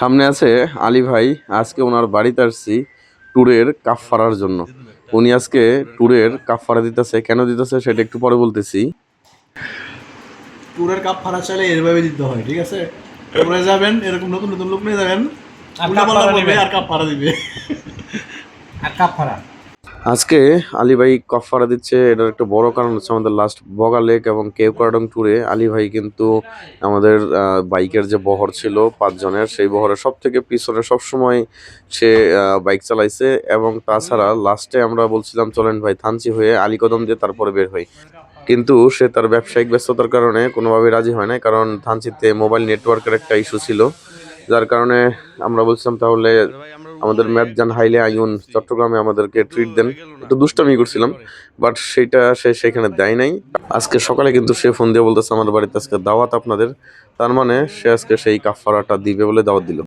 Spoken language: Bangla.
সামনে আছে আলী ভাই। আজকে ওনার বাড়িতে আসছি ট্যুরের কাফফারার জন্য। উনি আজকে ট্যুরের কাফফারা দিতেছে, কেন দিতেছে সেটা একটু পরে বলতেছি। ট্যুরের কাপ ফাড়া চাইলে এভাবে দিতে হয়, ঠিক আছে? তোমরা যাবেন এরকম নতুন নতুন লোক নিয়ে যাবেন, আর উল্টা কাপ পাল্টা ফাড়া বলবে নেবেন আর কাপ ফাড়া দিবে। আর কাপ ফাড়া। আজকে আলী ভাই কাফফারা দিচ্ছে, এটার একটা বড় কারণ হচ্ছে আমাদের লাস্ট বগা লেক এবং কেওক্রাডং ট্যুরে আলী ভাই কিন্তু আমাদের বাইকের যে বহর ছিল 5 জনের, সেই বহরের সব থেকে পিছনে সবসময় সে বাইক চালাইছে। এবং তাছাড়া লাস্টে আমরা বলছিলাম চলেন ভাই থানচি হয়ে আলীকদম দিয়ে তারপরে বের হই, কিন্তু সে তার ব্যবসায়িক ব্যস্ততার কারণে কোনোভাবেই রাজি হয় না, কারণ থানচিতে মোবাইল নেটওয়ার্কের একটা ইস্যু ছিল। যার কারণে আমরা বলছিলাম তাহলে আমাদের ম্যাপজান হাইলে আইউন চট্টগ্রামে আমাদেরকে ট্রিট দেন, একটু দুষ্টামি করছিলাম, বাট সেটা সে সেখানে দেয় নাই। আজকে সকালে কিন্তু সে ফোন দিয়ে বলতেছে আমার বাড়িতে আজকে দাওয়াত আপনাদের, তার মানে সে আজকে সেই কাফফারাটা দিবে বলে দাওয়াত দিল।